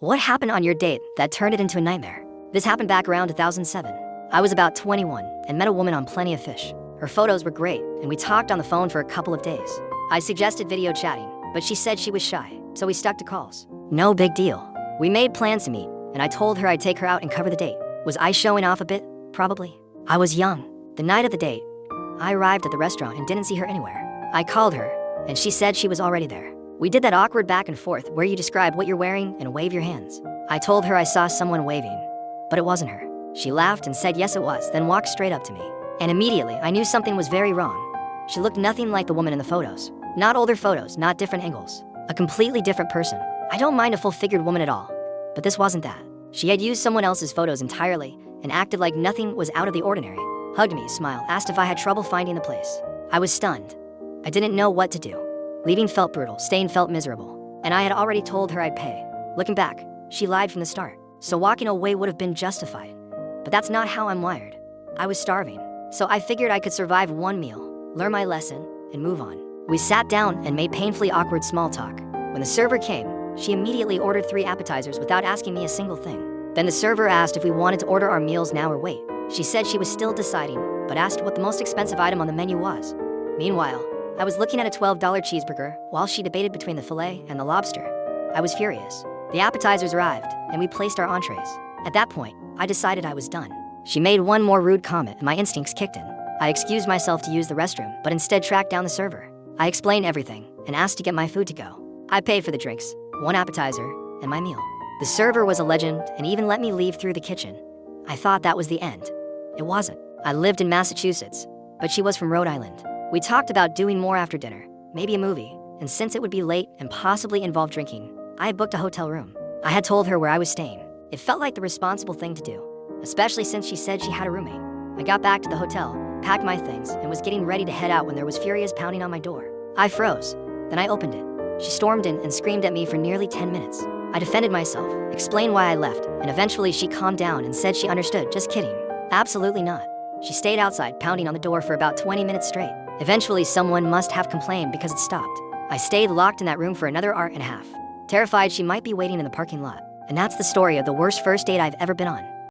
What happened on your date that turned it into a nightmare? This happened back around 2007. I was about 21 and met a woman on Plenty of Fish. Her photos were great, and we talked on the phone for a couple of days. I suggested video chatting, but she said she was shy, so we stuck to calls. No big deal. We made plans to meet, and I told her I'd take her out and cover the date. Was I showing off a bit? Probably. I was young. The night of the date, I arrived at the restaurant and didn't see her anywhere. I called her, and she said she was already there. We did that awkward back and forth where you describe what you're wearing and wave your hands. I told her I saw someone waving, but it wasn't her. She laughed and said yes it was, then walked straight up to me. And immediately I knew something was very wrong. She looked nothing like the woman in the photos. Not older photos, not different angles. A completely different person. I don't mind a full-figured woman at all, but this wasn't that. She had used someone else's photos entirely and acted like nothing was out of the ordinary. Hugged me, smiled, asked if I had trouble finding the place. I was stunned. I didn't know what to do. Leaving felt brutal, staying felt miserable. And I had already told her I'd pay. Looking back, she lied from the start. So walking away would have been justified. But that's not how I'm wired. I was starving. So I figured I could survive one meal, learn my lesson, and move on. We sat down and made painfully awkward small talk. When the server came, she immediately ordered 3 appetizers without asking me a single thing. Then the server asked if we wanted to order our meals now or wait. She said she was still deciding, but asked what the most expensive item on the menu was. Meanwhile, I was looking at a $12 cheeseburger while she debated between the filet and the lobster. I was furious. The appetizers arrived, and we placed our entrees. At that point, I decided I was done. She made one more rude comment and my instincts kicked in. I excused myself to use the restroom, but instead tracked down the server. I explained everything and asked to get my food to go. I paid for the drinks, 1 appetizer, and my meal. The server was a legend and even let me leave through the kitchen. I thought that was the end. It wasn't. I lived in Massachusetts, but she was from Rhode Island. We talked about doing more after dinner, maybe a movie, and since it would be late and possibly involve drinking, I had booked a hotel room. I had told her where I was staying. It felt like the responsible thing to do, especially since she said she had a roommate. I got back to the hotel, packed my things, and was getting ready to head out when there was furious pounding on my door. I froze. Then I opened it. She stormed in and screamed at me for nearly 10 minutes. I defended myself, explained why I left, and eventually she calmed down and said she understood. Just kidding. Absolutely not. She stayed outside, pounding on the door for about 20 minutes straight. Eventually, someone must have complained because it stopped. I stayed locked in that room for another hour and a half, terrified she might be waiting in the parking lot. And that's the story of the worst first date I've ever been on.